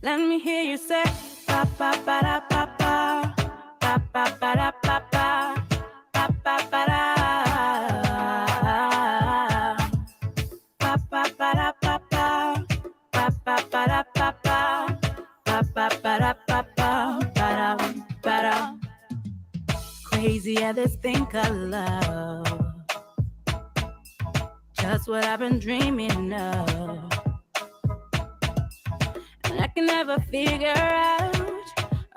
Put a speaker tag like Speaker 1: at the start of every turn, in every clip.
Speaker 1: Let me hear you say ba ba ba da ba ba ba ba ba da ba ba ba ba ba da ba ba ba da ba ba ba ba ba da ba ba ba ba ba da ba ba ba da. Crazy at this thing called love. Just what I've been dreaming of. And I can never figure out,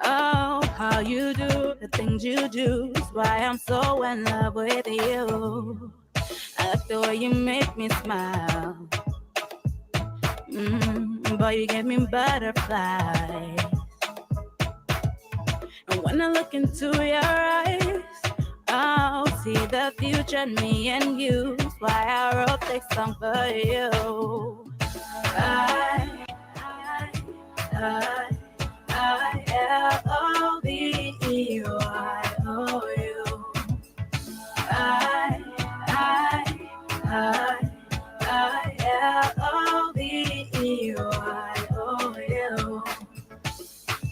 Speaker 1: oh, how you do the things you do. Is why I'm so in love with you. I like the way you make me smile. Boy, you give me butterflies. And when I look into your eyes, I'll see the future in me and you. That's why I wrote this song for you. I-L-O-V-E-Y-O-U. I-L-O-V-E-Y-O-U.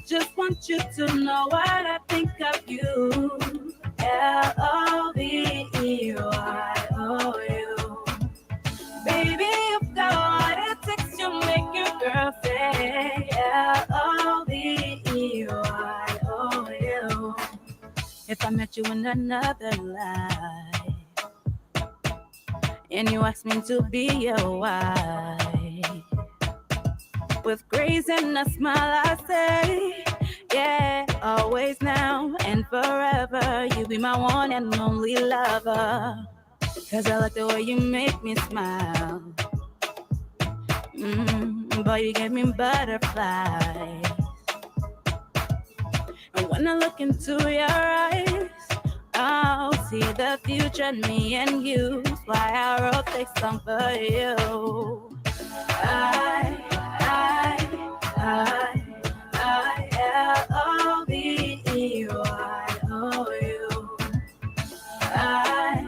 Speaker 1: Just want you to know what I think of you. L-O-V-E-Y-O-U. Baby, you've got what it takes to make your girl say L-O-V-E-Y-O-U. If I met you in another life and you asked me to be your wife, with grace and a smile I say, yeah, always now and forever. You be my one and only lover. Cause I like the way you make me smile. Boy, you give me butterflies. And when I look into your eyes, I'll see the future in me and you. That's why I wrote this song for you. I-L-O-V-E-Y-O-U. I-L-O-V-E-Y-O-U.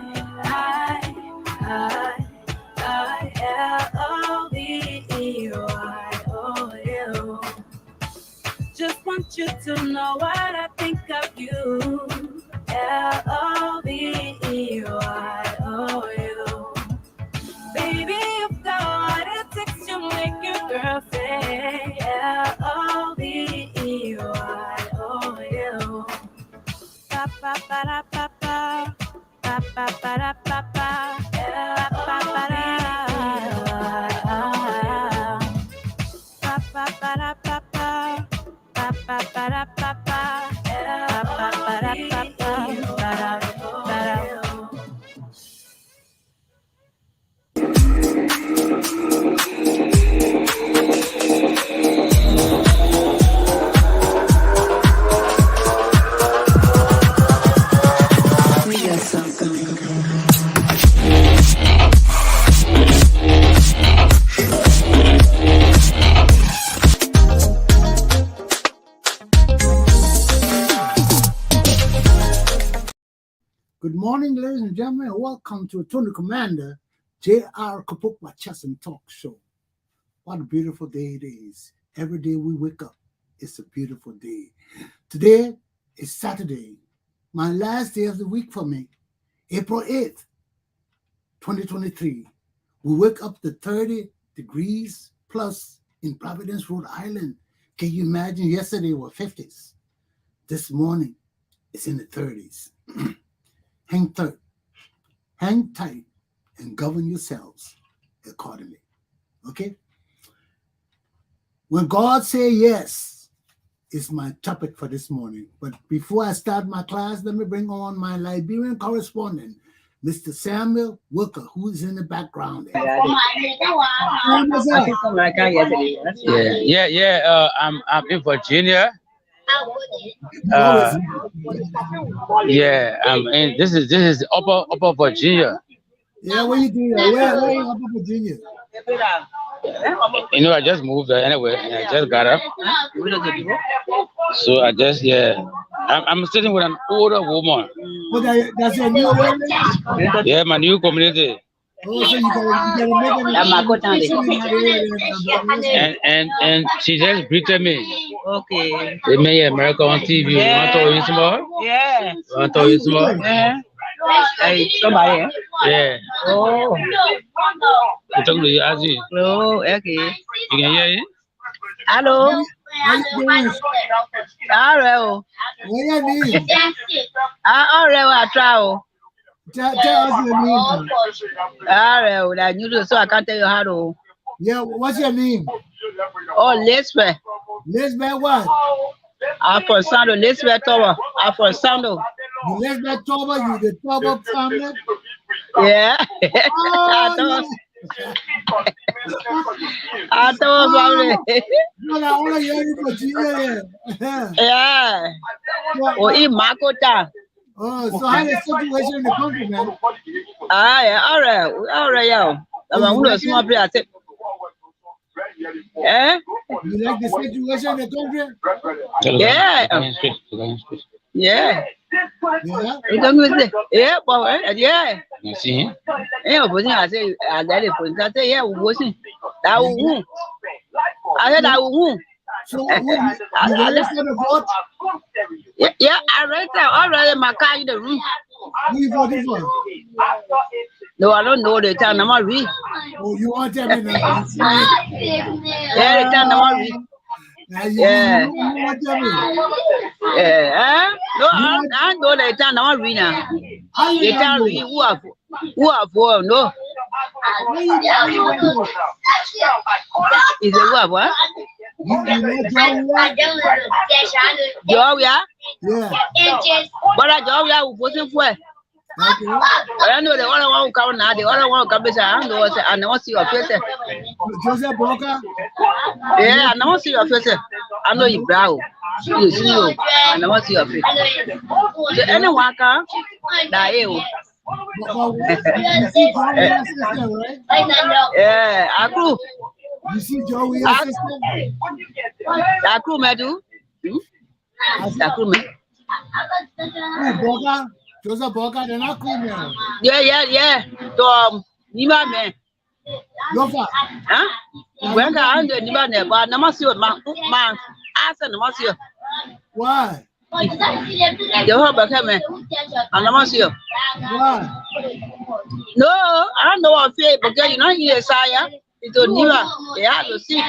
Speaker 1: Just want you to know what I think of you. L-O-V-E-Y-O-U. Baby, you've got what it takes to make your girl say L-O-V-E-Y-O-U. Ba ba ba da ba ba ba ba ba da ba ba ba ba da ba ba ba da ba ba ba ba ba da ba ba ba ba da ba ba da.
Speaker 2: Good morning, ladies and gentlemen, and welcome to Tony Commander J.R. Glapohkpa Chesson Talk Show. What a beautiful day it is. Every day we wake up, it's a beautiful day. Today is Saturday, my last day of the week for me, April 8th, 2023. We wake up to 30 degrees plus in Providence, Rhode Island. Can you imagine? Yesterday was 50s. This morning, it's in the 30s. Hang tight, and govern yourselves accordingly. Okay? When God say yes is my topic for this morning. But before I start my class, let me bring on my Liberian correspondent, Mr. Samuel Wilker, who is in the background there.
Speaker 3: I'm in Virginia. This is Upper Virginia.
Speaker 2: Yeah, where you do that? Where in Upper Virginia?
Speaker 3: You know, I just moved there anyway, and I just got up. So I just I'm sitting with an older woman.
Speaker 2: But that's your new area?
Speaker 3: Yeah, my new community.
Speaker 2: Oh, so you gotta make it.
Speaker 3: And she just greeted me.
Speaker 4: Okay.
Speaker 3: They made America on TV. You want to talk some more?
Speaker 4: Yeah.
Speaker 3: You want to talk some more?
Speaker 4: Hey, somebody.
Speaker 3: Yeah.
Speaker 4: Oh.
Speaker 3: I'm talking to you, Azi.
Speaker 4: Oh, okay.
Speaker 3: You can hear it?
Speaker 4: Hello.
Speaker 2: How you doing?
Speaker 4: All right.
Speaker 2: What your name?
Speaker 4: All right. I try.
Speaker 2: Tell us your name.
Speaker 4: All right. I knew this, so I can't tell you how to.
Speaker 2: Yeah, what's your name?
Speaker 4: Oh, Lisbeth.
Speaker 2: Lisbeth what?
Speaker 4: I'm for Sando. Lisbeth Tower. I'm for Sando.
Speaker 2: You Lisbeth Toba, you the Toba family?
Speaker 4: Yeah.
Speaker 2: Oh,
Speaker 4: I told family.
Speaker 2: no, I want to hear you for you.
Speaker 4: Yeah. Oh, in Makota.
Speaker 2: Oh, so how is the situation in the country, man?
Speaker 4: Ah, yeah. All right, yeah. I'm going to small place. Eh?
Speaker 2: You like the situation in the country?
Speaker 4: Yeah. Yeah.
Speaker 2: Yeah.
Speaker 4: You don't miss it. Yeah, boy. Yeah.
Speaker 3: You see him?
Speaker 4: Yeah, but I say, I got it. I say, yeah, we watching. That will. I said, I will.
Speaker 2: So, you register the vote?
Speaker 4: Yeah, I read that already in my car in the room.
Speaker 2: Who you voting for?
Speaker 4: No, I don't know the time. I'm not read.
Speaker 2: Oh, you want to tell me now?
Speaker 4: Yeah, the time I'm not read. Yeah.
Speaker 2: You want to tell me?
Speaker 4: Yeah. No, I know the time I'm not read now. The time read who are for no. Is it what? Georgia?
Speaker 2: Yeah.
Speaker 4: But I Georgia wasn't for. I know the other one who come now, the other one who comes. I know what I know see your face.
Speaker 2: Joseph Broker?
Speaker 4: Yeah, I know see your face. I know you brow. You see you. I know see your face. So anyone can die.
Speaker 2: You see Joey's sister, right?
Speaker 4: Yeah, I grew.
Speaker 2: You see Joey's sister?
Speaker 4: I grew, me do. I grew, me.
Speaker 2: Broker? Joseph Broker, they're not cool now.
Speaker 4: Yeah. So, Nima man.
Speaker 2: Lofa?
Speaker 4: Huh? When I under Nima man, but Namasio, man, ask and Namasio.
Speaker 2: Why?
Speaker 4: The whole back, man. And Namasio.
Speaker 2: Why?
Speaker 4: No, I don't know what faith, but you know, here, Saya. It's on Nima. They have to see.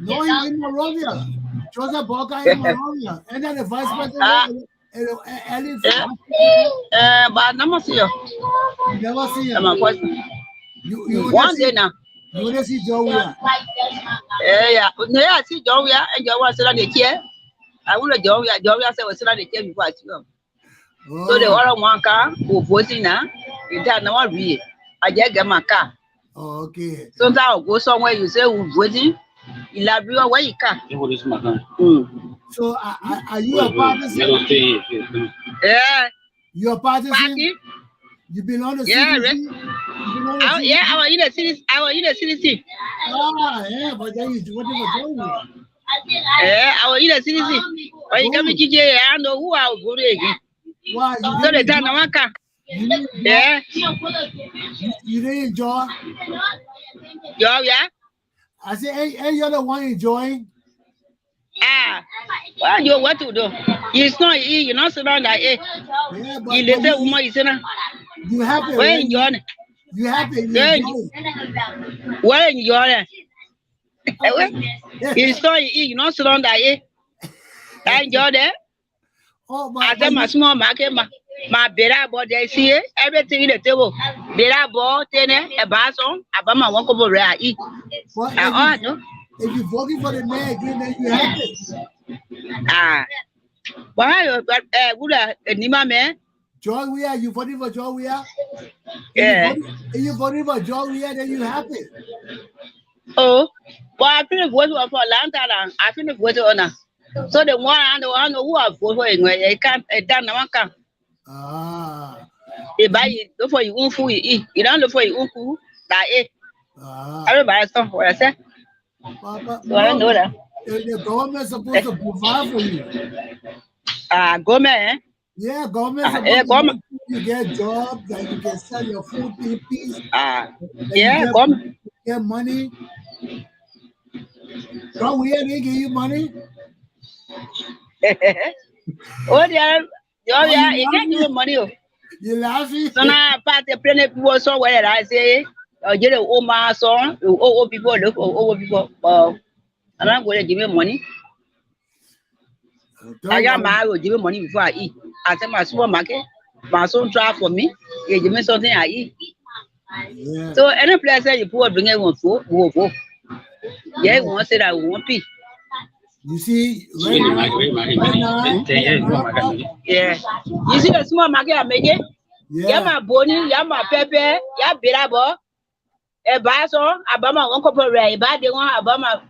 Speaker 2: No, in Moravia. Joseph Broker in Moravia. And then the vice president.
Speaker 4: But Namasio.
Speaker 2: Never see him.
Speaker 4: I'm a question.
Speaker 2: You
Speaker 4: One day now.
Speaker 2: You want to see Joey?
Speaker 4: Yeah. No, I see Joey and Joey was on the chair. I want to Joey said was on the chair before I see him. So the other one car who voting now, it does not read. I just get my car.
Speaker 2: Okay.
Speaker 4: Sometimes I'll go somewhere you say who's voting. You love you where you can.
Speaker 2: So are you a partisan?
Speaker 4: Yeah.
Speaker 2: You a partisan?
Speaker 4: Party?
Speaker 2: You belong to
Speaker 4: Yeah,
Speaker 2: CDC?
Speaker 4: yeah, I was in the city.
Speaker 2: Yeah, but then you voting for Joey. Yeah,
Speaker 4: I was in the city. But you come to GJ, I know who I will go again.
Speaker 2: Why?
Speaker 4: So the time I can. Yeah.
Speaker 2: You didn't enjoy?
Speaker 4: Yeah.
Speaker 2: I said, hey, you're the one enjoying?
Speaker 4: Well, you what to do? It's not you know, so like
Speaker 2: Yeah, but
Speaker 4: you little woman is in
Speaker 2: you happy?
Speaker 4: Where enjoy?
Speaker 2: You happy? You
Speaker 4: where enjoy? It's not you know, so like I enjoy that.
Speaker 2: Oh,
Speaker 4: I tell my small market, my better boy, they see everything in the table. Better boy, tenner, a bason, a bama walk over rare eat.
Speaker 2: If you're voting for the mayor again, then you happy.
Speaker 4: Why, would a Nima man?
Speaker 2: Joy Weir, you voting for Joy Weir?
Speaker 4: Yeah.
Speaker 2: If you voting for Joy Weir, then you happy.
Speaker 4: Oh, well, I finish voting for a long time. I finish voting on her. So the one I know who I vote for anyway. I can't done one can. They buy it look for you food you eat. You don't look for your food. That it. Everybody stop what I said. So I don't know that.
Speaker 2: The government's supposed to provide for you.
Speaker 4: Government.
Speaker 2: Yeah, government. You get jobs that you can sell your food in peace.
Speaker 4: Yeah, come.
Speaker 2: Get money. Come here, they give you money.
Speaker 4: Oh, yeah, you can't give me money.
Speaker 2: You laughing?
Speaker 4: So now, part the planet people somewhere. I say, you know, oh my son, oh people look, oh people. And I'm going to give me money. I got my will give me money before I eat. I tell my supermarket, my son try for me. He give me something I eat.
Speaker 2: Yeah.
Speaker 4: So any place that you put bring it one for, go for. Yeah, you want to say that we want pee.
Speaker 2: You see, right now,
Speaker 4: yeah. You see the small market I make it? Yeah, my bony, yeah, my pepper, yeah, birabo. A basso, Abama, one couple ray, bad they want Abama,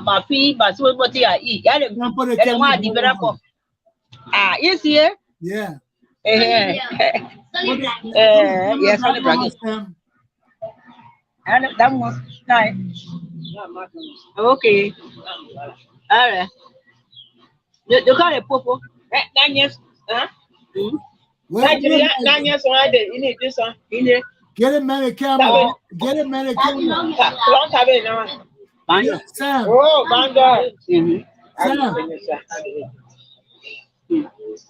Speaker 4: my fee, my small body I eat. Yeah, they want to develop. You see it?
Speaker 2: Yeah.
Speaker 4: Yes, on the bracket. And that was nice. Okay. All right. You call it popo. 9 years. Huh?
Speaker 2: Get a man a camera. Get a man a camera. Sam.
Speaker 5: Oh, Banda.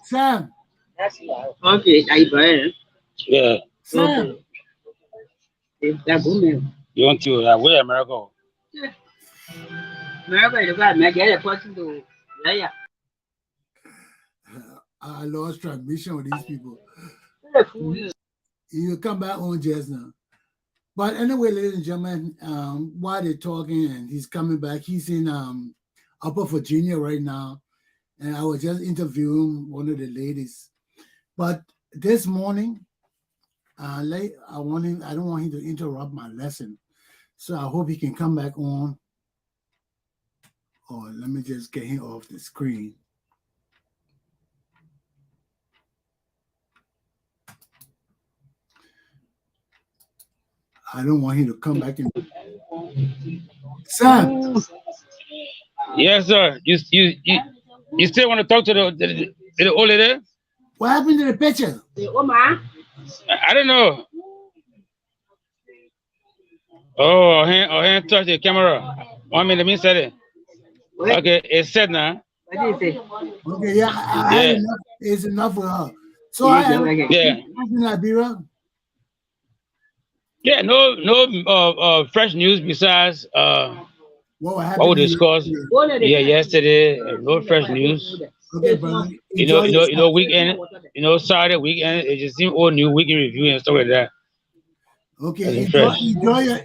Speaker 2: Sam.
Speaker 4: Okay, I buy.
Speaker 3: Yeah.
Speaker 2: Sam.
Speaker 4: That woman.
Speaker 3: You want to where America?
Speaker 4: America, you got me get a person to. Yeah.
Speaker 2: I lost transmission with these people. You come back on just now. But anyway, ladies and gentlemen, while they're talking and he's coming back, he's in Upper Virginia right now. And I was just interviewing one of the ladies. But this morning, I don't want him to interrupt my lesson. So I hope he can come back on. Or let me just get him off the screen. I don't want him to come back in. Sam.
Speaker 3: Yes, sir. You still want to talk to the old lady?
Speaker 2: What happened to the picture?
Speaker 3: I don't know. Oh, hand touch the camera. 1 minute, let me set it. Okay, it's set now.
Speaker 2: Okay, yeah, enough. It's enough for her. So I have Liberia.
Speaker 3: Yeah, no fresh news besides what we discussed yesterday. No fresh news.
Speaker 2: Okay, brother.
Speaker 3: Weekend, Saturday weekend, it just seemed all new weekend review and stuff like that.
Speaker 2: Okay,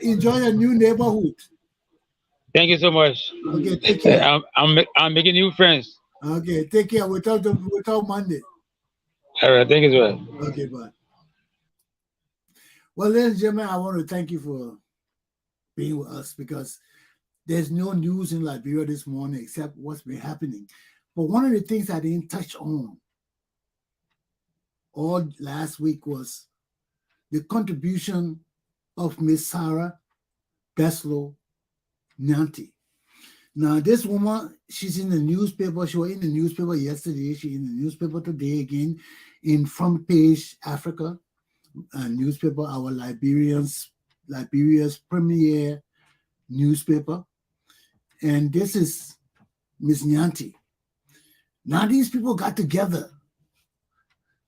Speaker 2: enjoy your new neighborhood.
Speaker 3: Thank you so much.
Speaker 2: Okay, take care.
Speaker 3: I'm making new friends.
Speaker 2: Okay, take care. We'll talk Monday.
Speaker 3: All right, thank you, sir.
Speaker 2: Okay, bye. Well, ladies and gentlemen, I want to thank you for being with us because there's no news in Liberia this morning except what's been happening. But one of the things I didn't touch on all last week was the contribution of Miss Sarah Beslow Nyanti. Now, this woman, she's in the newspaper. She was in the newspaper yesterday. She's in the newspaper today again in Front Page Africa newspaper, our Liberia's premier newspaper. And this is Miss Nyanti. Now, these people got together.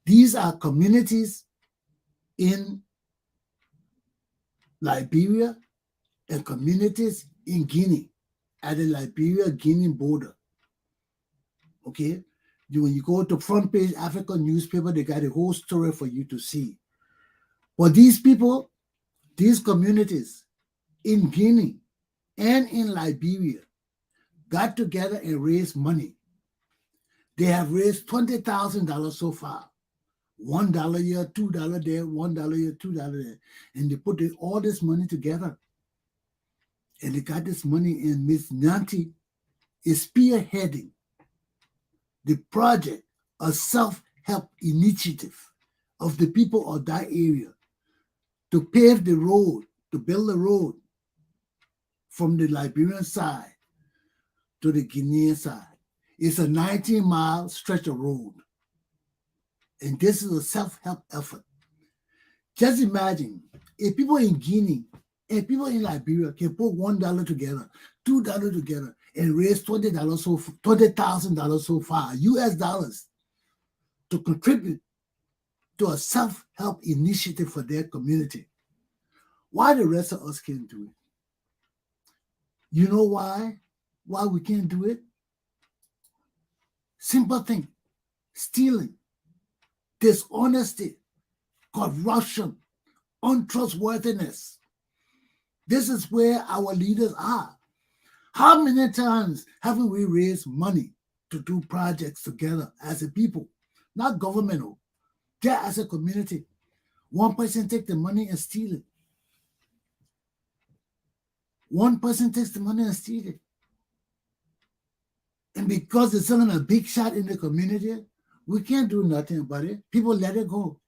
Speaker 2: These are communities in Liberia and communities in Guinea, at the Liberia-Guinea border. Okay? When you go to Front Page Africa newspaper, they got a whole story for you to see. But these people, these communities in Guinea and in Liberia got together and raised money. They have raised $20,000 so far. $1 here, $2 there, $1 here, $2 there. And they put all this money together. And they got this money, and Ms. Nyanti is spearheading the project, a self-help initiative of the people of that area to pave the road, to build a road from the Liberian side to the Guinean side. It's a 19-mile stretch of road. And this is a self-help effort. Just imagine if people in Guinea and people in Liberia can put $1 together, $2 together, and raise $20,000 so far, US dollars, to contribute to a self-help initiative for their community. Why the rest of us can't do it? You know why? Why we can't do it? Simple thing. Stealing, dishonesty, corruption, untrustworthiness. This is where our leaders are. How many times haven't we raised money to do projects together as a people? Not governmental, just as a community. One person takes the money and steal it. One person takes the money and steal it. And because they're selling a big shot in the community, we can't do nothing about it. People let it go.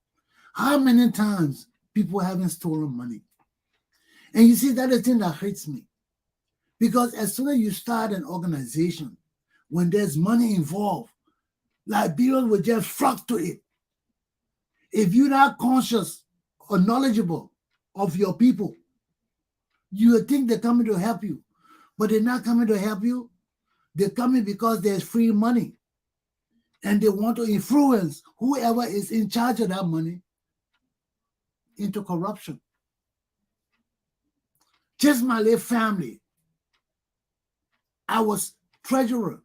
Speaker 2: How many times people haven't stolen money? And you see, that's the thing that hurts me. Because as soon as you start an organization, when there's money involved, Liberians will just flock to it. If you're not conscious or knowledgeable of your people, you would think they're coming to help you. But they're not coming to help you. They're coming because there's free money. And they want to influence whoever is in charge of that money into corruption. Just my little family. I was treasurer.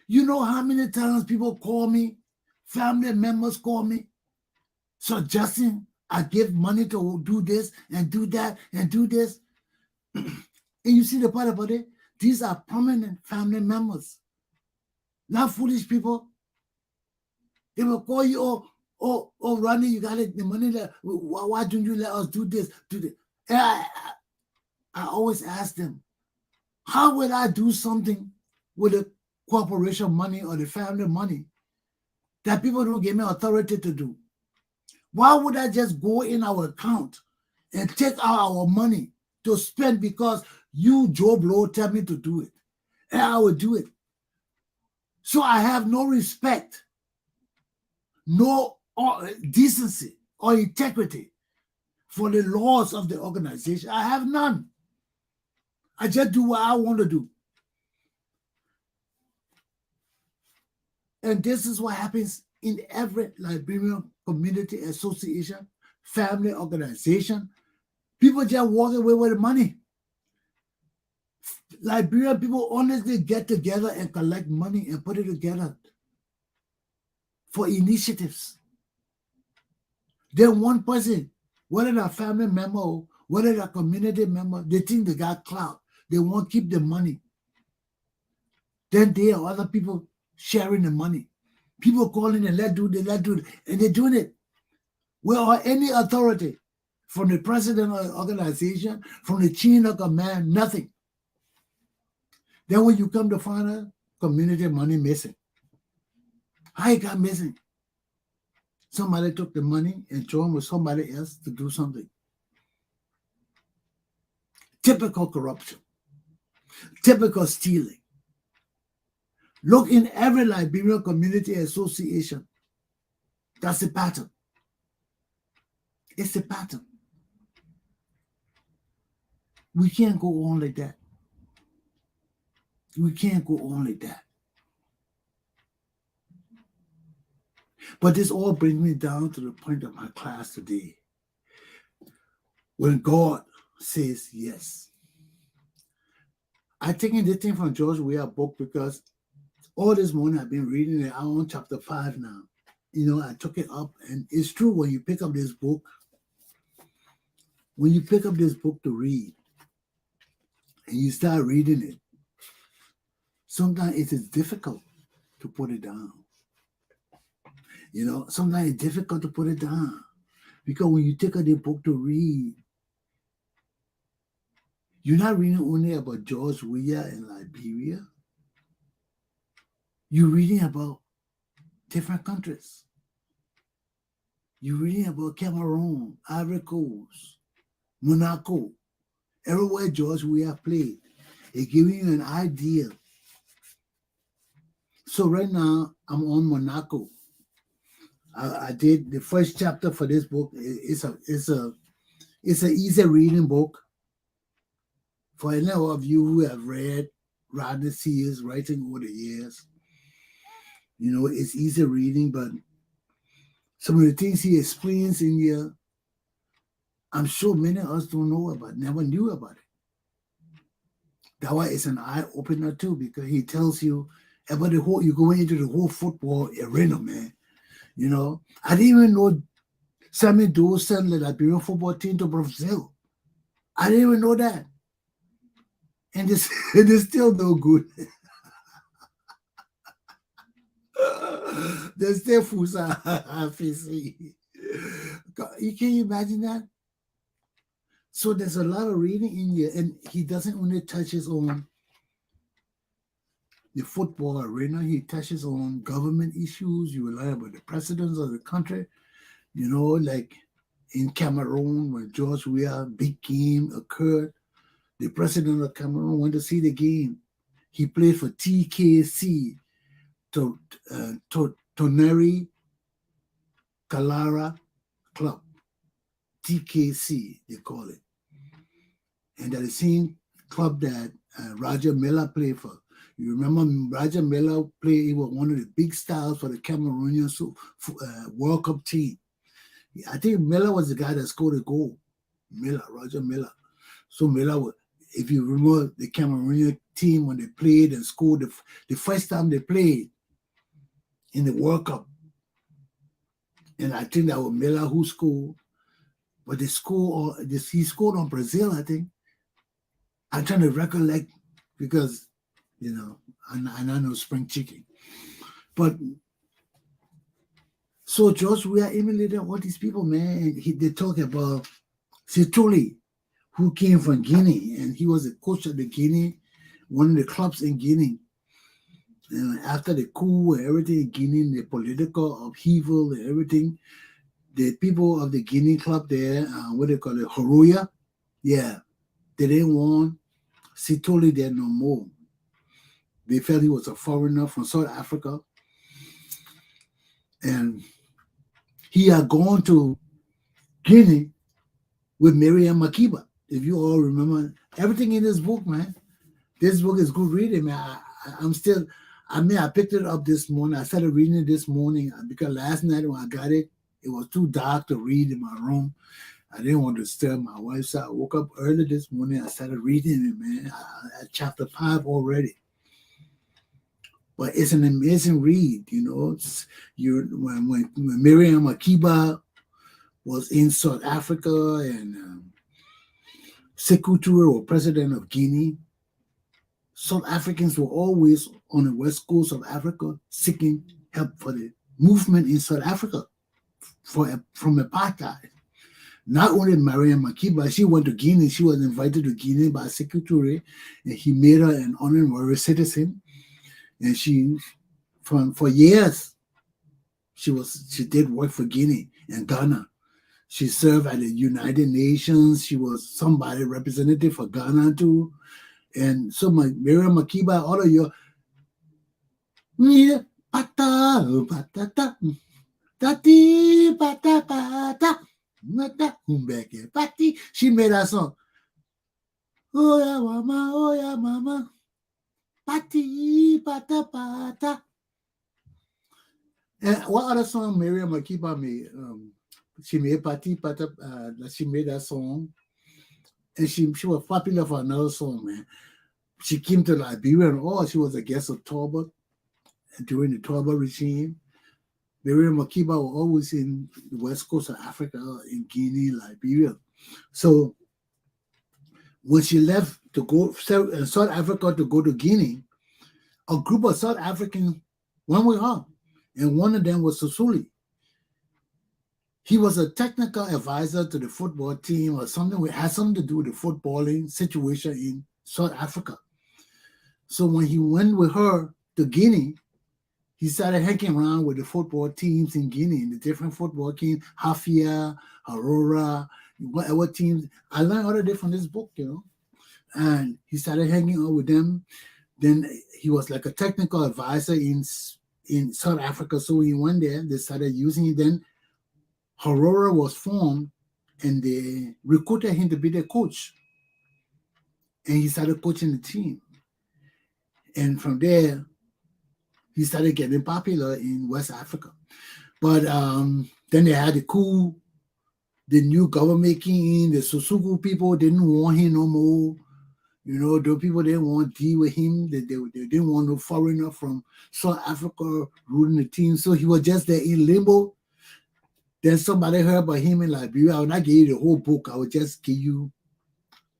Speaker 2: You know how many times people call me, family members call me, suggesting I give money to do this and do that and do this. And you see the part about it? These are prominent family members, not foolish people. They will call you, oh, Ronnie, you got it, the money. Why don't you let us do this, do this? And I always ask them, how would I do something with the corporation money or the family money that people don't give me authority to do? Why would I just go in our account and take out our money to spend because you, Joe Blow, tell me to do it? And I will do it. So I have no respect, no decency or integrity for the laws of the organization. I have none. I just do what I want to do. And this is what happens in every Liberian community association, family organization. People just walk away with the money. Liberian people honestly get together and collect money and put it together for initiatives. Then one person, whether they're a family member, whether they're a community member, they think they got clout. They won't keep the money. Then there are other people sharing the money. People calling and let's do it. And they're doing it without any authority from the president of the organization, from the chain of command, nothing. Then when you come to find out, community money missing. How it got missing? Somebody took the money and joined with somebody else to do something. Typical corruption. Typical stealing. Look in every Liberian community association. That's the pattern. It's the pattern. We can't go on like that. We can't go on like that. But this all brings me down to the point of my class today. When God says yes. I taken this thing from George Weah book because all this morning I've been reading it. I'm on chapter 5 now. You know, I took it up, and it's true when you pick up this book, to read, and you start reading it, sometimes it is difficult to put it down. You know, sometimes it's difficult to put it down because when you take up the book to read, you're not reading only about George Weah and Liberia. You're reading about different countries. You're reading about Cameroon, Ivory Coast, Monaco, everywhere George Weah played. It gives you an idea. So right now, I'm on Monaco. I did the first chapter for this book. It's an easy reading book for any of you who have read Rodney Sears' writing over the years. You know, it's easy reading, but some of the things he explains in here, I'm sure many of us don't know about, never knew about it. That why it's an eye opener too, because he tells you about the whole, you're going into the whole football arena, man. You know, I didn't even know Sammy Doe sent the Liberian football team to Brazil. I didn't even know that. And it's still no good. They're still Fusa FCC. You can imagine that? So there's a lot of reading in here, and he doesn't only touches on the football arena, he touches on government issues. You will learn about the presidents of the country, you know, like in Cameroon when George Weah big game occurred. The president of Cameroon went to see the game. He played for TKC, Toneri Kalara Club. TKC, they call it. And that the same club that Roger Miller played for. You remember Roger Miller played, he was one of the big stars for the Cameroonian World Cup team. I think Miller was the guy that scored a goal. Roger Miller. So Miller, if you remember the Cameroonian team when they played and scored the first time they played in the World Cup. And I think that was Miller who scored. But he scored on Brazil, I think. I'm trying to recollect because, you know, and I know spring chicken. But so George Weah emulated all these people, man. And they talk about Sitoli, who came from Guinea, and he was the coach of the Guinea, one of the clubs in Guinea. And after the coup and everything in Guinea, the political upheaval and everything, the people of the Guinea club there, what they call it, Horoya, yeah, they didn't want Sitoli there no more. They felt he was a foreigner from South Africa. And he had gone to Guinea with Miriam Makeba. If you all remember everything in this book, man. This book is good reading, man. I picked it up this morning. I started reading it this morning because last night when I got it, it was too dark to read in my room. I didn't want to disturb my wife, so I woke up early this morning. I started reading it, man. At chapter 5 already. But it's an amazing read, you know. When Miriam Makeba was in South Africa and Sékou Touré was president of Guinea, South Africans were always on the west coast of Africa seeking help for the movement in South Africa from apartheid. Not only Miriam Makeba, she went to Guinea. She was invited to Guinea by Sékou Touré, and he made her an honorary citizen. And for years, she did work for Guinea and Ghana. She served at the United Nations. She was somebody representative for Ghana too. And so Miriam Makeba, all of your she made that song. Oh yeah, mama. Pati, pata, pata. And what other song Miriam Makeba made? She made Pati, pata, she made that song. And she was popular for another song, man. She came to Liberia and she was a guest of Talbot during the Talbot regime. Miriam Makeba was always in the west coast of Africa, in Guinea, Liberia. So when she left to go South Africa to go to Guinea, a group of South Africans went with her, and one of them was Sisulu. He was a technical advisor to the football team or something. It had something to do with the footballing situation in South Africa. So when he went with her to Guinea, he started hanging around with the football teams in Guinea, the different football teams, Hafia, Aurora, whatever teams. I learned all of this from this book, you know. And he started hanging out with them. Then he was like a technical advisor in in South Africa. So he went there. They started using it. Then Aurora was formed, and they recruited him to be the coach. And he started coaching the team. And from there, he started getting popular in West Africa. But then they had the new government came in. The Sosoko people didn't want him no more. The people didn't want to deal with him. They didn't want no foreigner from South Africa ruling the team. So he was just there in limbo. Then somebody heard about him in Liberia. I will not give you the whole book. I will just give you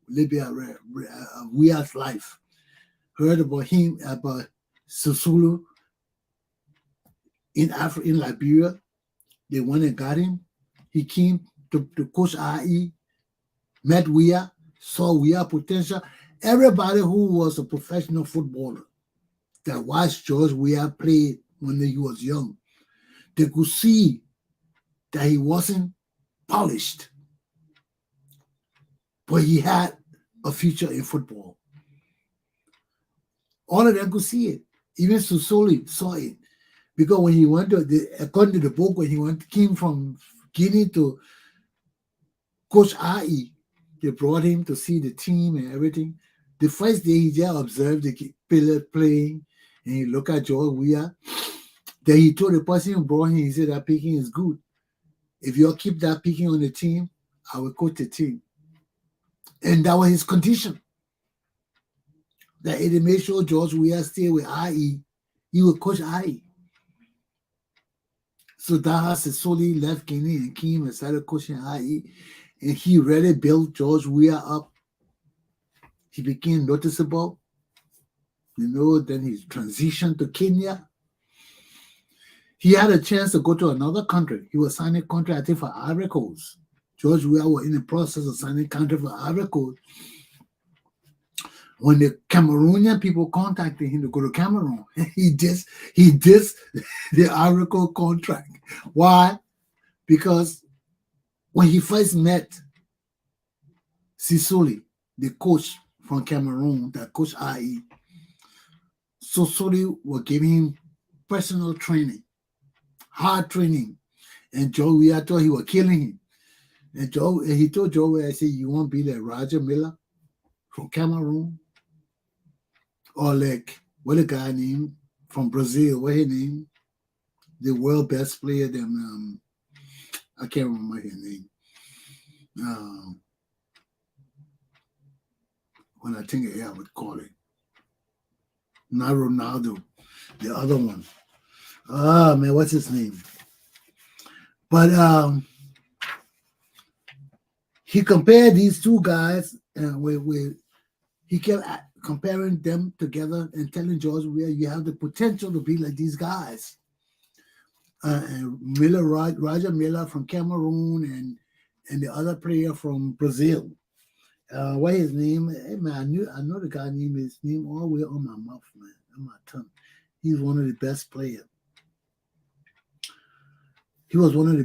Speaker 2: a little bit of Weir's life. Heard about him, about Sosulu in Liberia. They went and got him. He came to coach IE, met Weir, saw Weir potential. Everybody who was a professional footballer that watched George Weah play when he was young, they could see that he wasn't polished, but he had a future in football. All of them could see it. Even Susoli saw it. Because when he went according to the book, when he came from Guinea to coach IE, they brought him to see the team and everything. The first day, he just observed the players playing, and he looked at George Weah. Then he told the person who brought him, he said, that picking is good. If you all keep that picking on the team, I will coach the team. And that was his condition. That if they made sure George Weah stayed with IE, he would coach IE. So Daha Sisoli left Guinea and came and started coaching IE. And he really built George Weah up. He became noticeable. Then he transitioned to Kenya. He had a chance to go to another country. He was signing a contract, I think, for Ivory Coast. George Weah was in the process of signing a contract for Ivory Coast. When the Cameroonian people contacted him to go to Cameroon, he did the Ivory Coast contract. Why? Because when he first met Sisoli, the coach from Cameroon that coached IE, Sisoli was giving him personal training, hard training, and Joe Weah thought he was killing him. And he told Joe Weah, I said, you want to be like Roger Miller from Cameroon? Or like, what a guy named from Brazil, what his name? The world best player, I can't remember his name. When I think I would call it. Not Ronaldo, the other one. Man, what's his name? But he compared these two guys he kept comparing them together and telling George Weah, you have the potential to be like these guys. And Roger Miller from Cameroon and the other player from Brazil. What his name? Hey man, I know the guy's name. His name all the way on my mouth, man, on my tongue. He's one of the best players. He was one of the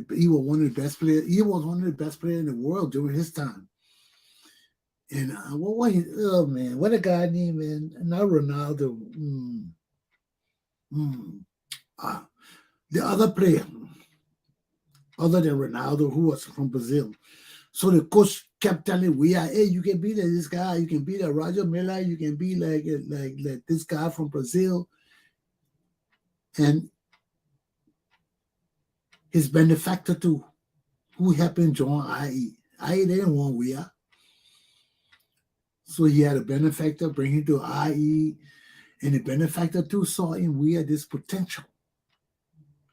Speaker 2: best players. He was one of the best players in the world during his time. And what a guy named, man? Not Ronaldo. The other player, other than Ronaldo, who was from Brazil. So the coach kept telling Weah, hey, you can be like this guy, you can be like Roger Miller, you can be like this guy from Brazil. And his benefactor too, who happened to join IE. IE didn't want Weah. So he had a benefactor bring him to IE, and the benefactor too saw in Weah this potential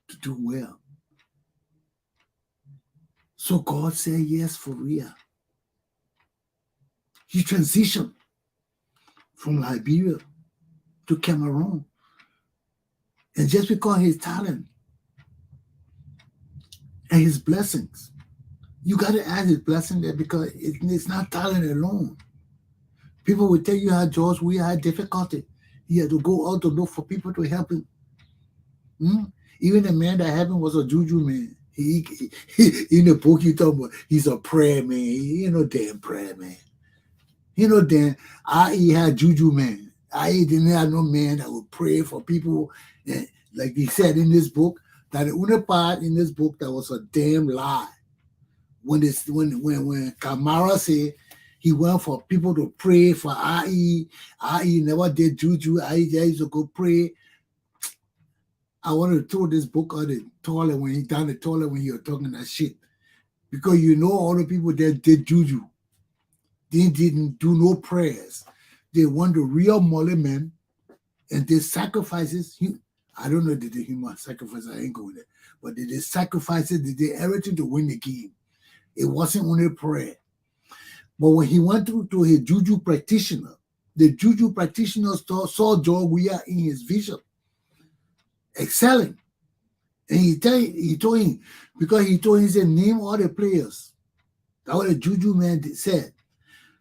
Speaker 2: to do well. So God said yes for Weah. He transitioned from Liberia to Cameroon. And just because his talent and his blessings, you got to add his blessing there because it's not talent alone. People will tell you how George Weah had difficulty. He had to go out to look for people to help him. Even the man that helped him was a juju man. He in the book you talk about, he's a prayer man. He ain't no damn prayer man. He no damn. IE had juju man. IE didn't have no man that would pray for people and like he said in this book, that the only part in this book that was a damn lie. When Kamara said he went for people to pray for IE never did juju, IE used to go pray. I want to throw this book on the toilet when he down the toilet when you're talking that shit. Because you know all the people that did juju, they didn't do no prayers. They want the real Molly men and they sacrifices. I don't know if they did human sacrifice, I ain't going there. But they did sacrifices, they did everything to win the game. It wasn't only prayer. But when he went to his juju practitioner, the juju practitioner saw George Weah in his vision, excelling. And he told him, because he told him, he said, name all the players. That's what the juju man said.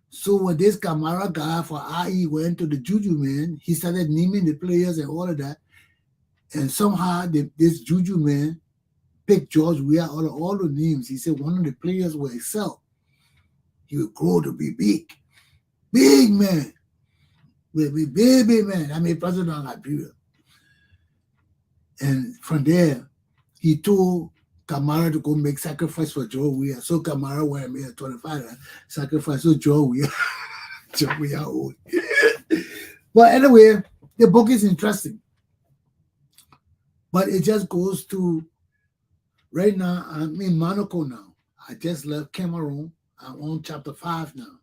Speaker 2: So when this Kamara guy for IE went to the juju man, he started naming the players and all of that. And somehow this juju man picked George Weah out of all the names. He said one of the players will excel. He will grow to be big. Big man. Will be big man. I mean, president of Liberia. And from there, he told Kamara to go make sacrifice for George Weah. So Kamara went and made a 25 sacrifice to George Weah. George Weah old. But anyway, the book is interesting. But it just goes to, right now, I'm in Monaco now. I just left Cameroon. I'm on chapter 5 now.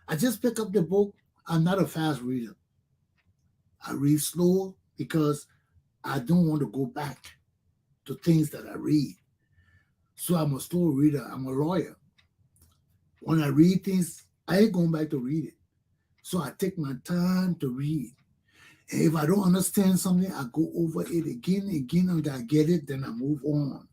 Speaker 2: I just pick up the book. I'm not a fast reader. I read slow because I don't want to go back to things that I read. So I'm a slow reader. I'm a lawyer. When I read things, I ain't going back to read it. So I take my time to read. And if I don't understand something, I go over it again, until I get it, then I move on.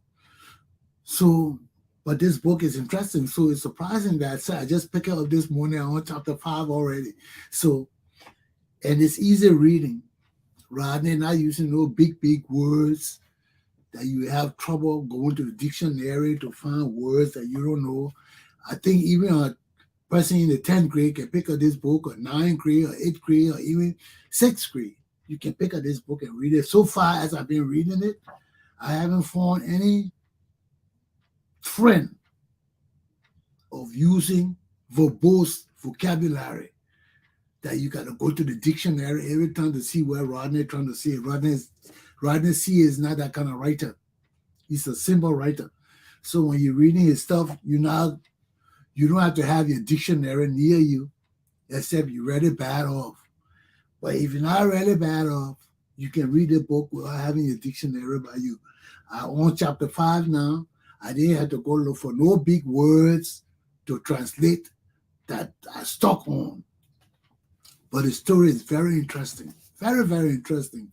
Speaker 2: So, but this book is interesting. So it's surprising that I just picked it up this morning. I'm on chapter 5 already. So, and it's easy reading, rather than not using no big words that you have trouble going to the dictionary to find words that you don't know. I think even a person in the 10th grade can pick up this book, or 9th grade, or 8th grade, or even 6th grade. You can pick up this book and read it. So far as I've been reading it, I haven't found any trend of using verbose vocabulary that you got to go to the dictionary every time to see where Rodney trying to say it. Rodney C is not that kind of writer. He's a simple writer. So when you're reading his stuff, you don't have to have your dictionary near you, except you read it bad off. But if you're not really bad off, you can read the book without having your dictionary by you. I'm on chapter 5 now. I didn't have to go look for no big words to translate that I stuck on. But the story is very interesting. Very, very interesting.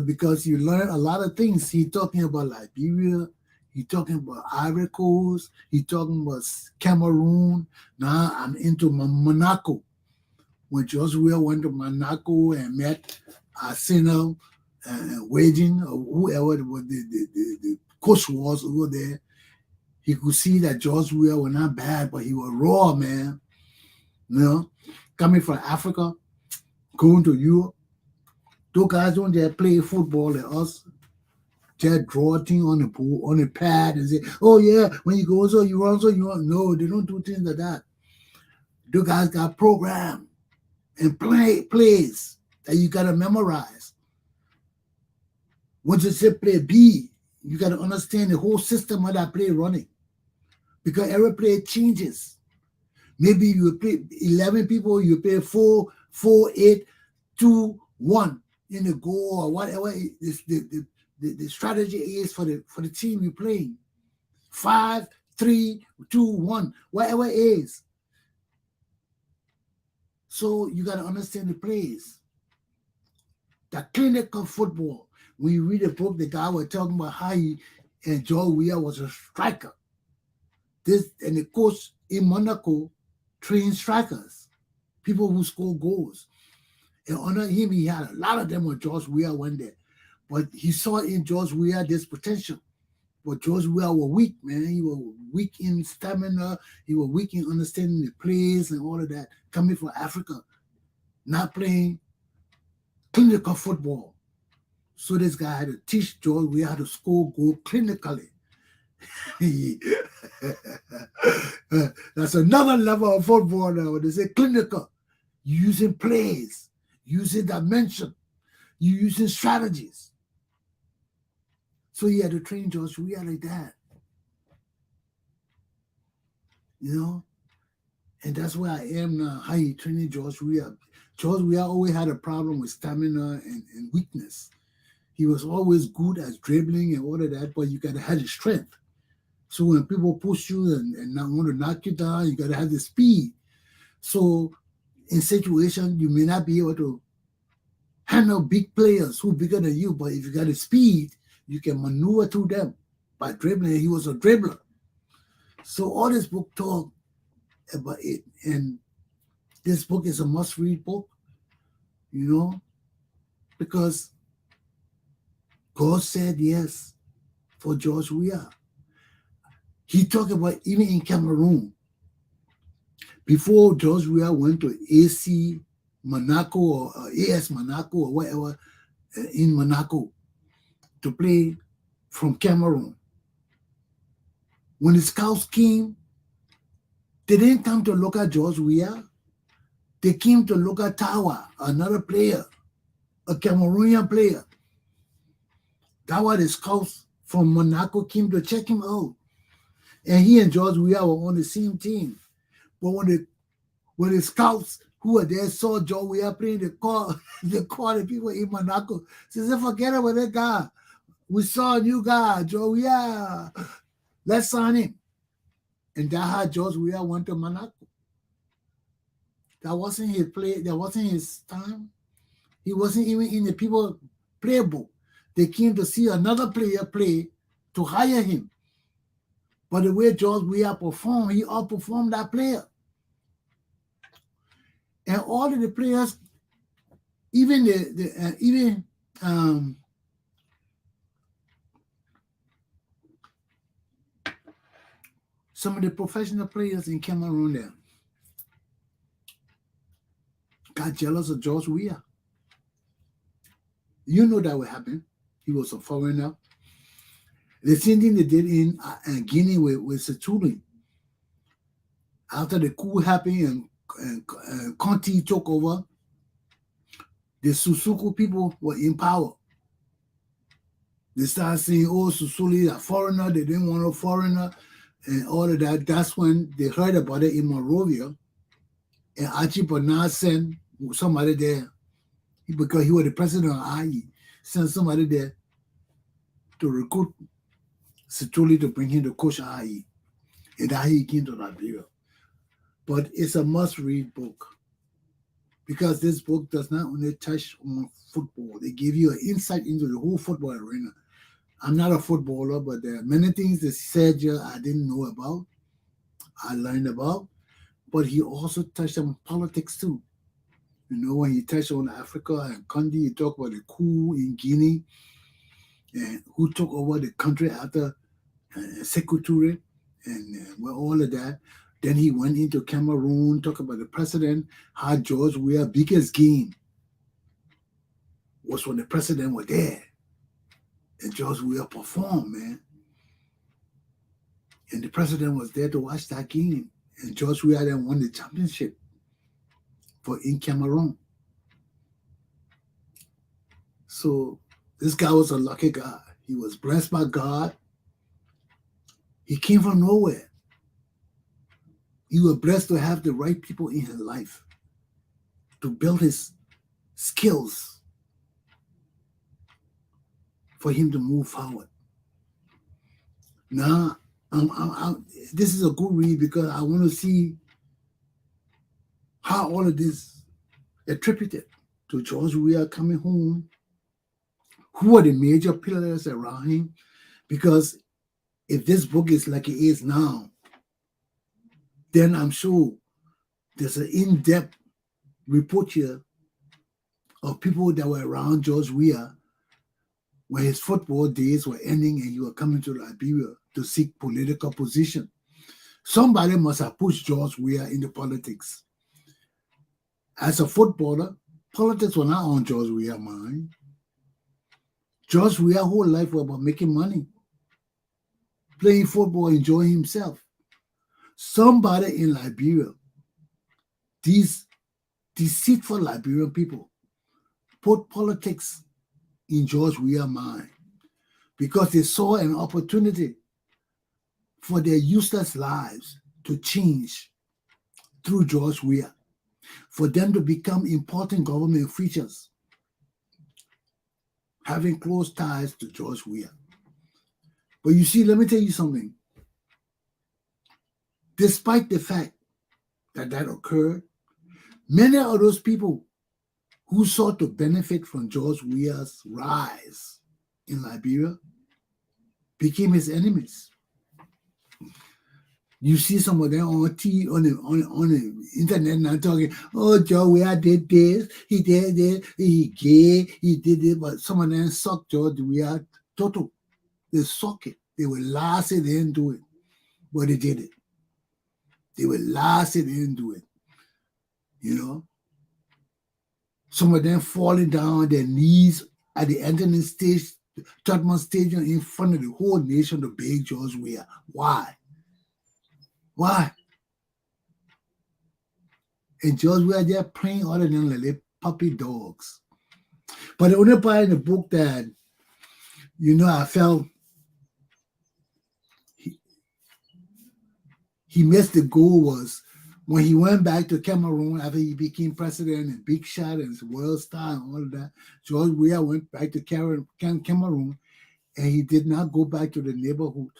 Speaker 2: Because you learn a lot of things. He's talking about Liberia. He's talking about Ivory Coast. He's talking about Cameroon. Now I'm into Monaco. When George Weah went to Monaco and met Arsenal and Waging, or whoever the coach was over there, he could see that George Weah was not bad, but he was raw, man. Coming from Africa, going to Europe. Those guys don't just play football like us. Just draw a thing on the pool, on the pad, and say, oh yeah, when you go so you run. No, they don't do things like that. Those guys got programmed and plays that you gotta memorize. Once you say play B, you gotta understand the whole system of that play running. Because every play changes. Maybe you play 11 people, you play 4, 8, 2, 1 in the goal, or whatever the strategy is for the team you're playing. 5, 3, 2, 1, whatever it is. So you got to understand the plays. The clinical football. When you read the book, the guy was talking about how he and George Weah was a striker. And the coach in Monaco trained strikers, people who score goals. And under him, he had a lot of them when George Weah went there. But he saw in George Weah this potential. But George Weah was weak, man. He was weak in stamina. He was weak in understanding the plays and all of that. Coming from Africa, not playing clinical football. So this guy had to teach George Weah how to score goal clinically. That's another level of football now. When they say clinical, using plays, using dimension, you using strategies. So he had to train George Weah like that. You know? And that's where I am now, how he training George Weah. George Weah always had a problem with stamina and weakness. He was always good at dribbling and all of that, but you got to have the strength. So when people push you and not want to knock you down, you got to have the speed. So in situations, you may not be able to handle big players who are bigger than you, but if you got the speed, you can maneuver through them by dribbling. He was a dribbler. So all this book talk about it, and this book is a must-read book, you know, because God said yes for George Weah. He talked about even in Cameroon, before George Weah went to AC Monaco or AS Monaco or whatever in Monaco to play from Cameroon. When the scouts came, they didn't come to look at George Weah. They came to look at Tawa, another player, a Cameroonian player. Tawa, the scouts from Monaco, came to check him out. And he and George Weah were on the same team. But when the scouts who were there saw George Weah playing, they called the people in Monaco. They said, forget about that guy. We saw a new guy, George Weah. Let's sign him. And that's how George Weah went to Monaco. That wasn't his play. That wasn't his time. He wasn't even in the people playbook. They came to see another player play to hire him. But the way George Weah performed, he outperformed that player. And all of the players, even some of the professional players in Cameroon there got jealous of George Weah. You know that would happen. He was a foreigner. The same thing they did in Guinea with Setuli. After the coup happened and Conti took over, the Susuku people were in power. They started saying, oh, Susuli is a foreigner. They didn't want a foreigner and all of that. That's when they heard about it in Monrovia. And Archie Bernard sent somebody there, because he was the president of IE, sent somebody there to recruit Setuli to bring him to coach IE. And that he came to Liberia. But it's a must-read book, because this book does not only touch on football. They give you an insight into the whole football arena. I'm not a footballer, but there are many things that said here I didn't know about, I learned about. But he also touched on politics too. You know, when he touched on Africa and Condi, he talked about the coup in Guinea and who took over the country after Sékou Touré and all of that. Then he went into Cameroon, talked about the president, how George Weah's biggest game was when the president was there. And George Weah performed, man. And the president was there to watch that game. And George Weah then won the championship in Cameroon. So this guy was a lucky guy. He was blessed by God. He came from nowhere. He was blessed to have the right people in his life to build his skills for him to move forward. Now, this is a good read because I want to see how all of this attributed to George Weah coming home. Who are the major pillars around him? Because if this book is like it is now, then I'm sure there's an in-depth report here of people that were around George Weah when his football days were ending and he was coming to Liberia to seek political position. Somebody must have pushed George Weah into politics. As a footballer, politics were not on George Weah's mind. George Weah's whole life was about making money, playing football, enjoying himself. Somebody in Liberia, these deceitful Liberian people, put politics in George Weah's mind because they saw an opportunity for their useless lives to change through George Weah, for them to become important government features, having close ties to George Weah. But you see, let me tell you something. Despite the fact that occurred, many of those people who sought to benefit from George Weah's rise in Liberia became his enemies. You see some of them on the internet now talking, oh, George Weah did this, he did this, he gay, he did it, but some of them suck George Weah total. They suck it. They will lie, say they didn't do it, but they did it. They will lie, say they didn't do it. You know? Some of them falling down on their knees at the entrance stage, Tottenham Stadium, in front of the whole nation to beg George Weah. Why? Why? And George Weah just playing other than like puppy dogs. But the only part in the book that, I felt he missed the goal was when he went back to Cameroon after he became president and big shot and world star and all of that. George Weah went back to Cameroon, and he did not go back to the neighborhood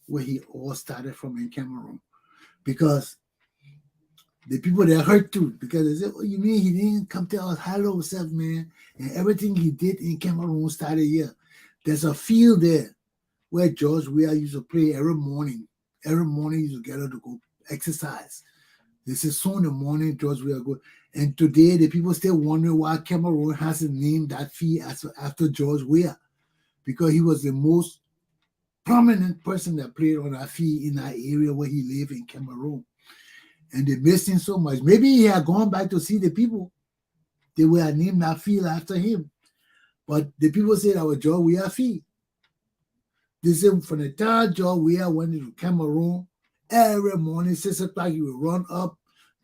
Speaker 2: where he all started from in Cameroon, because the people that hurt too, because they said, oh, you mean he didn't come to us, hello himself, man, and everything he did in Cameroon started here. There's a field there where George Weah used to play every morning. Every morning he used to get up to go exercise. This is so in the morning, George Weah go. And today the people still wondering why Cameroon hasn't named that field after George Weah, because he was the most prominent person that played on that field in that area where he lived in Cameroon. And they missed him so much. Maybe he had gone back to see the people. They were named that field after him. But the people said that was George Weah field. They said from the time George Weah went into Cameroon, every morning, 6 o'clock, he would run up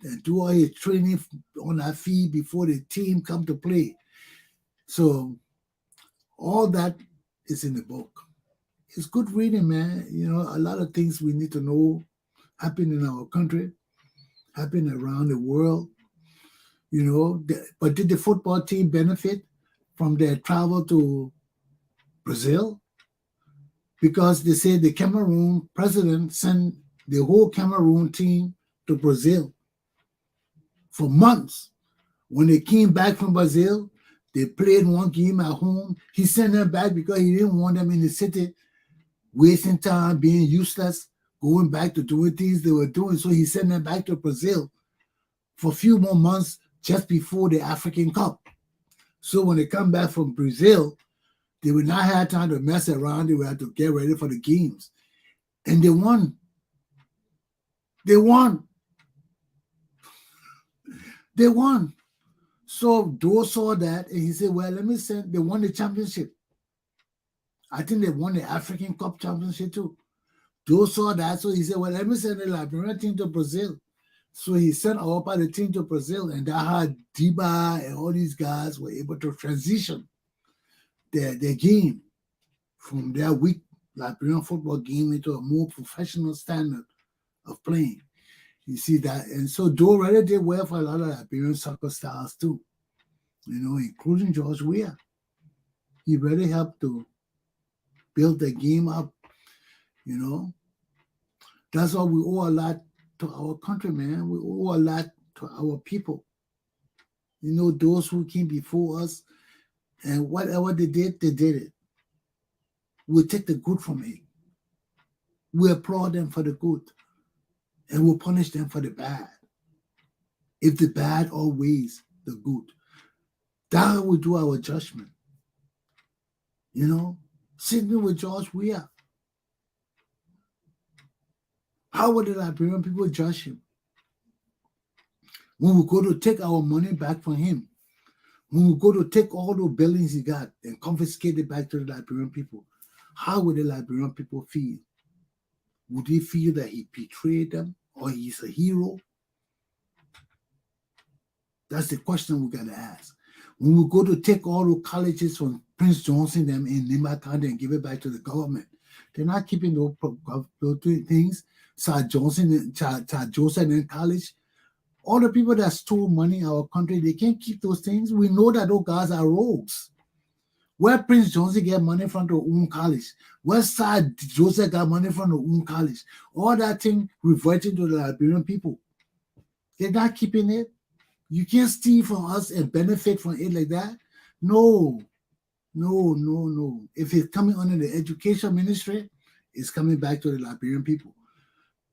Speaker 2: and do all his training on that field before the team come to play. So all that is in the book. It's good reading, man. A lot of things we need to know happen in our country, happen around the world. But did the football team benefit from their travel to Brazil? Because they say the Cameroon president sent the whole Cameroon team to Brazil for months. When they came back from Brazil, they played one game at home. He sent them back because he didn't want them in the city wasting time, being useless, going back to doing things they were doing. So he sent them back to Brazil for a few more months just before the African Cup. So when they come back from Brazil, they would not have time to mess around. They would have to get ready for the games. And they won. They won. They won. So Doe saw that and he said, well, they won the championship. I think they won the African Cup championship too. Doe saw that, so he said, well, let me send the Liberian team to Brazil. So he sent our part of the team to Brazil, and that had Diba and all these guys were able to transition their game from their weak Liberian football game into a more professional standard of playing. You see that? And so Doe really did well for a lot of Liberian soccer stars too, including George Weah. He really helped to build the game up, That's why we owe a lot to our country, man. We owe a lot to our people. Those who came before us, and whatever they did it. We'll take the good from it. We applaud them for the good, and we'll punish them for the bad. If the bad outweighs the good, that's how we do our judgment. Sitting with George Weah. How would the Liberian people judge him? When we go to take our money back from him, When we go to take all those buildings he got and confiscate it back to the Liberian people, how would the Liberian people feel? Would they feel that he betrayed them or he's a hero? That's the question we got to ask. When we go to take all the colleges from Prince Johnson them in Nimba County and give it back to the government, they're not keeping those things. Sir Joseph in college, all the people that stole money in our country, they can't keep those things. We know that those guys are rogues. Where Prince Johnson get money from the own college, where Sir Joseph got money from the own college, all that thing reverting to the Liberian people. They're not keeping it. You can't steal from us and benefit from it like that. No. If it's coming under the education ministry, it's coming back to the Liberian people.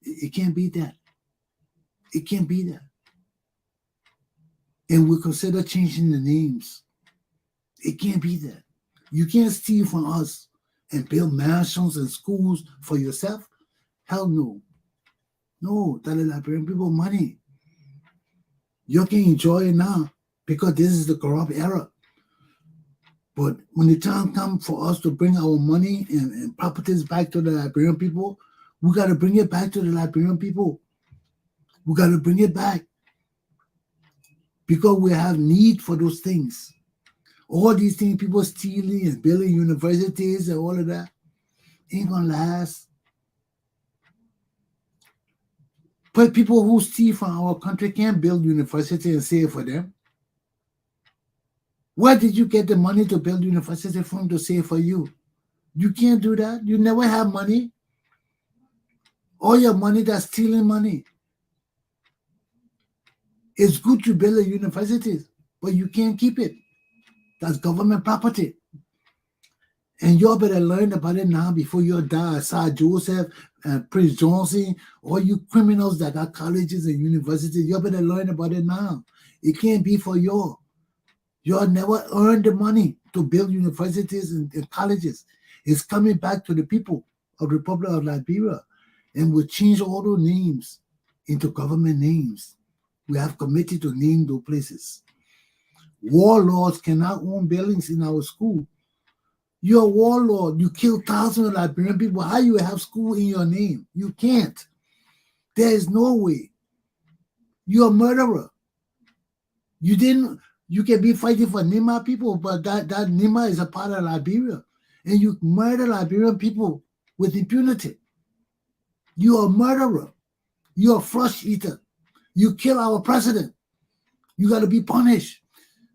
Speaker 2: It can't be that. It can't be that. And we consider changing the names. It can't be that. You can't steal from us and build mansions and schools for yourself. Hell no. No, that is Liberian people money. You can enjoy it now because this is the corrupt era. But when the time comes for us to bring our money and properties back to the Liberian people, we got to bring it back to the Liberian people. We got to bring it back because we have need for those things. All these things, people stealing and building universities and all of that, ain't going to last. But people who steal from our country can't build university and save for them. Where did you get the money to build university from to save for you? You can't do that. You never have money. All your money that's stealing money. It's good to build a university, but you can't keep it. That's government property. And you better learn about it now before you die. Sir Joseph and Prince Johnson, all you criminals that got colleges and universities, you better learn about it now. It can't be for you. You never earned the money to build universities and colleges. It's coming back to the people of the Republic of Liberia. And we'll change all those names into government names. We have committed to name those places. Warlords cannot own buildings in our school. You're a warlord. You kill thousands of Liberian people. How you have school in your name? You can't. There is no way. You're a murderer. You can be fighting for Nima people, but that Nima is a part of Liberia. And you murder Liberian people with impunity. You're a murderer. You're a flesh eater. You kill our president. You got to be punished.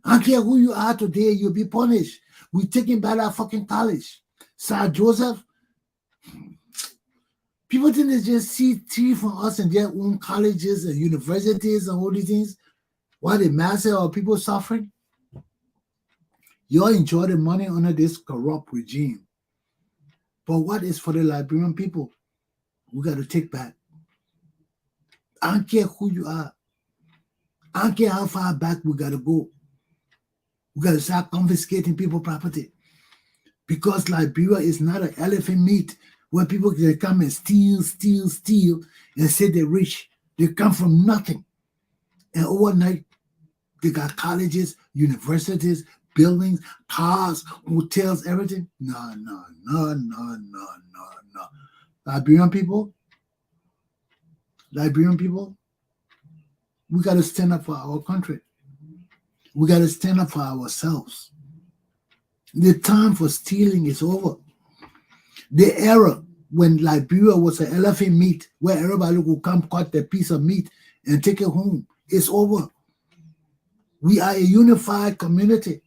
Speaker 2: I don't care who you are today, you'll be punished. We're taking back our fucking college. Sir Joseph, people think they just see from us and their own colleges and universities and all these things. Why the masses of people suffering? You enjoy the money under this corrupt regime. But what is for the Liberian people? We got to take back. I don't care who you are. I don't care how far back we got to go. We got to start confiscating people's property. Because Liberia is not an elephant meat where people can come and steal, and say they're rich. They come from nothing. And overnight, they got colleges, universities, buildings, cars, hotels, everything. No. Liberian people, we got to stand up for our country. We got to stand up for ourselves. The time for stealing is over. The era when Liberia was an elephant meat, where everybody could come cut their piece of meat and take it home, is over. We are a unified community.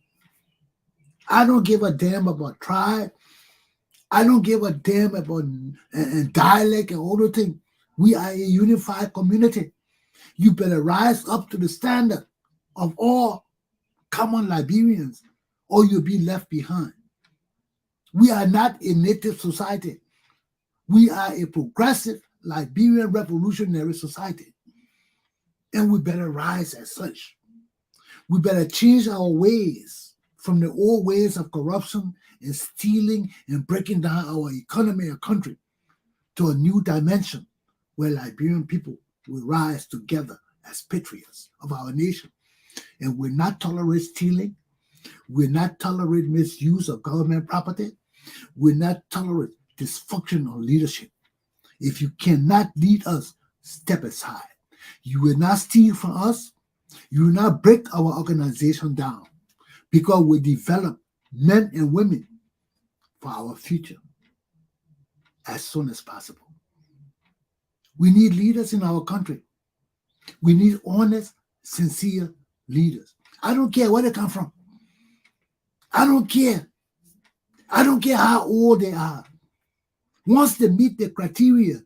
Speaker 2: I don't give a damn about tribe. I don't give a damn about dialect and all the things. We are a unified community. You better rise up to the standard of all common Liberians, or you'll be left behind. We are not a native society. We are a progressive Liberian revolutionary society. And we better rise as such. We better change our ways from the old ways of corruption and stealing and breaking down our economy and country to a new dimension where Liberian people will rise together as patriots of our nation. And will not tolerate stealing. We'll not tolerate misuse of government property. We'll not tolerate dysfunctional leadership. If you cannot lead us, step aside. You will not steal from us. You will not break our organization down, because we develop men and women for our future as soon as possible. We need leaders in our country. We need honest, sincere leaders. I don't care where they come from. I don't care. I don't care how old they are. Once they meet the criteria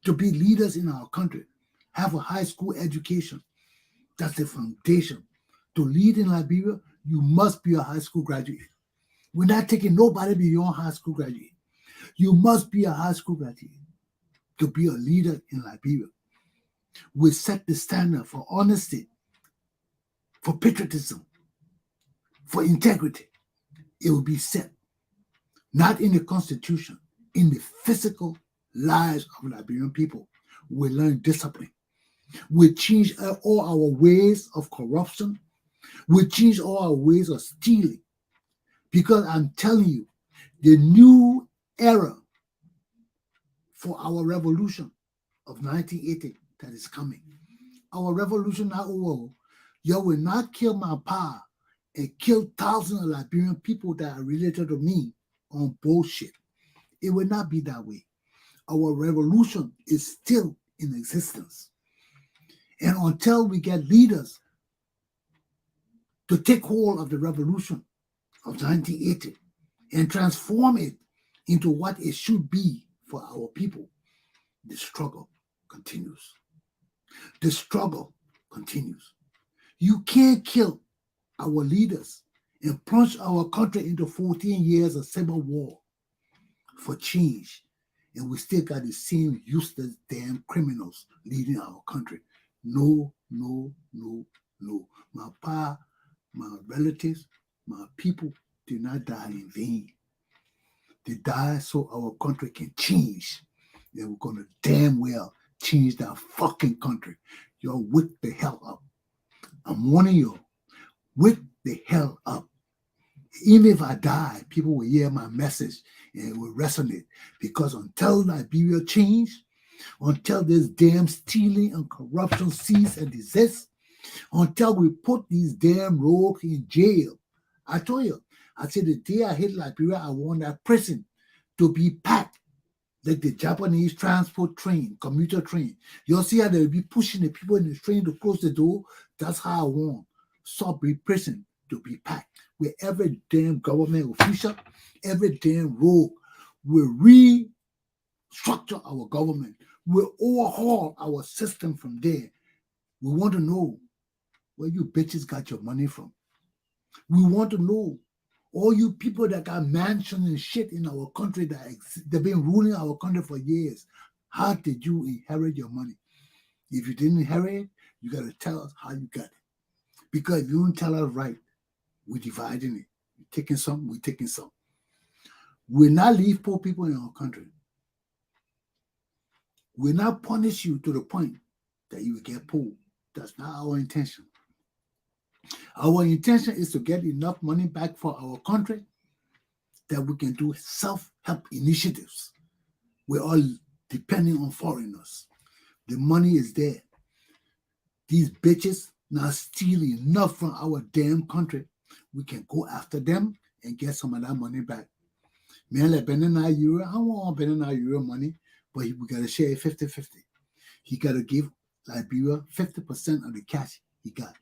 Speaker 2: to be leaders in our country, have a high school education, that's the foundation. To lead in Liberia, you must be a high school graduate. We're not taking nobody beyond high school graduate. You must be a high school graduate to be a leader in Liberia. We set the standard for honesty, for patriotism, for integrity. It will be set, not in the Constitution, in the physical lives of Liberian people. We learn discipline. We change all our ways of corruption. We change all our ways of stealing. Because I'm telling you, the new era for our revolution of 1980 that is coming. Our revolution now over. You will not kill my pa and kill thousands of Liberian people that are related to me on bullshit. It will not be that way. Our revolution is still in existence. And until we get leaders to take hold of the revolution of 1980 and transform it into what it should be for our people, the struggle continues. The struggle continues. You can't kill our leaders and plunge our country into 14 years of civil war for change, and we still got the same useless damn criminals leading our country. No, no, no, no. My pa, my relatives, my people did not die in vain. They died so our country can change. And we're going to damn well change that fucking country. Y'all wake the hell up. I'm warning you, wake the hell up. Even if I die, people will hear my message and it will resonate. Because until Liberia change, until this damn stealing and corruption cease and desist, until we put these damn rogues in jail. I told you, I said the day I hit Liberia, I want that prison to be packed like the Japanese transport train, commuter train. You'll see how they'll be pushing the people in the train to close the door. That's how I want Sudbury prison to be packed, where every damn government official, every damn rogue will restructure our government. We'll overhaul our system from there. We want to know where you bitches got your money from. We want to know all you people that got mansions and shit in our country they've been ruling our country for years. How did you inherit your money? If you didn't inherit it, you got to tell us how you got it. Because if you don't tell us right, we're dividing it. You're taking some, we're taking some. We'll not leave poor people in our country. We'll not punish you to the point that you will get poor. That's not our intention. Our intention is to get enough money back for our country that we can do self-help initiatives. We're all depending on foreigners. The money is there. These bitches now stealing enough from our damn country. We can go after them and get some of that money back. Man, like Benina Euro, I want Benina Euro money, but we got to share 50-50. He got to give Liberia 50% of the cash he got.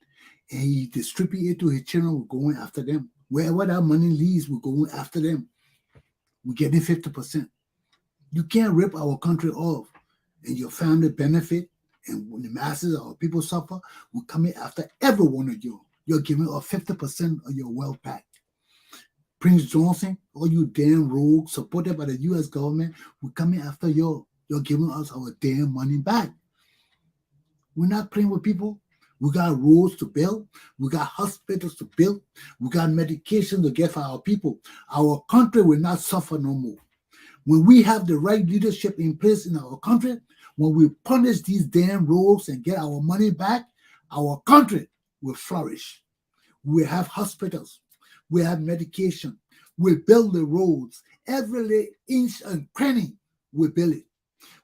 Speaker 2: And he distribute it to his children. We're going after them. Wherever that money leaves, we're going after them. We're getting 50%. You can't rip our country off and your family benefit, and when the masses of our people suffer, we're coming after every one of you. You're giving us 50% of your wealth back. Prince Johnson, all you damn rogues supported by the U.S. government, we're coming after you. You're giving us our damn money back. We're not playing with people. We got roads to build. We got hospitals to build. We got medication to get for our people. Our country will not suffer no more. When we have the right leadership in place in our country, when we punish these damn rogues and get our money back, our country will flourish. We will have hospitals. We have medication. We build the roads. Every inch and cranny, we build it.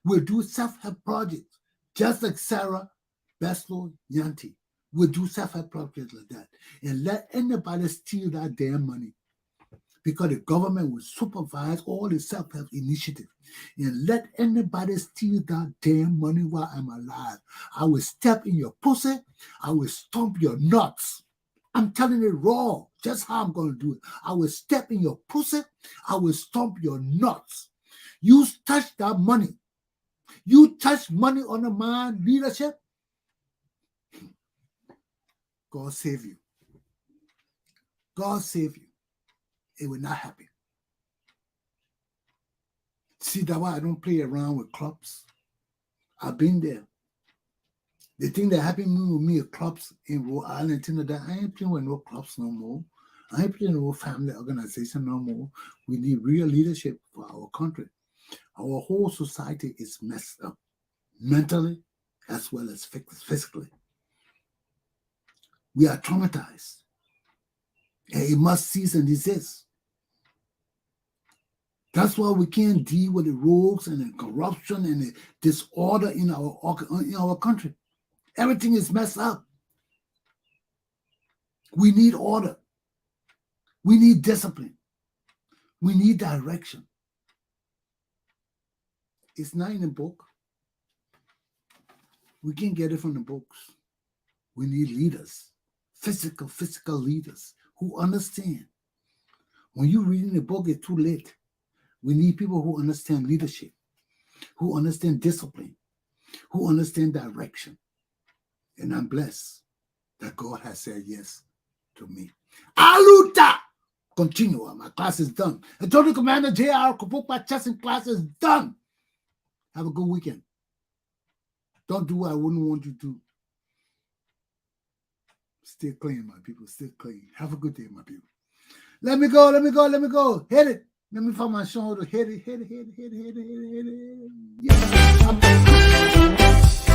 Speaker 2: We do self-help projects, just like Sarah Beslow Yanti. We do self-help projects like that. And let anybody steal that damn money, because the government will supervise all the self-help initiatives. And let anybody steal that damn money while I'm alive. I will step in your pussy. I will stomp your nuts. I'm telling it raw, just how I'm going to do it. I will step in your pussy. I will stomp your nuts. You touch that money. You touch money under my leadership. God save you. God save you. It will not happen. See, that's why I don't play around with clubs. I've been there. The thing that happened with me at clubs in Rhode Island, that I ain't playing with no clubs no more. I ain't playing with no family organization no more. We need real leadership for our country. Our whole society is messed up, mentally as well as physically. We are traumatized. And it must cease and desist. That's why we can't deal with the rogues and the corruption and the disorder in our country. Everything is messed up. We need order. We need discipline. We need direction. It's not in the book. We can't get it from the books. We need leaders, physical leaders who understand. When you read in the book, it's too late. We need people who understand leadership, who understand discipline, who understand direction. And I'm blessed that God has said yes to me. Aluta! Continue. My class is done. And Tony Commander J.R. Glapohkpa Chesson class is done. Have a good weekend. Don't do what I wouldn't want you to do. Stay clean, my people. Stay clean. Have a good day, my people. Let me go. Hit it. Let me find my shoulder. Hit it. Yeah.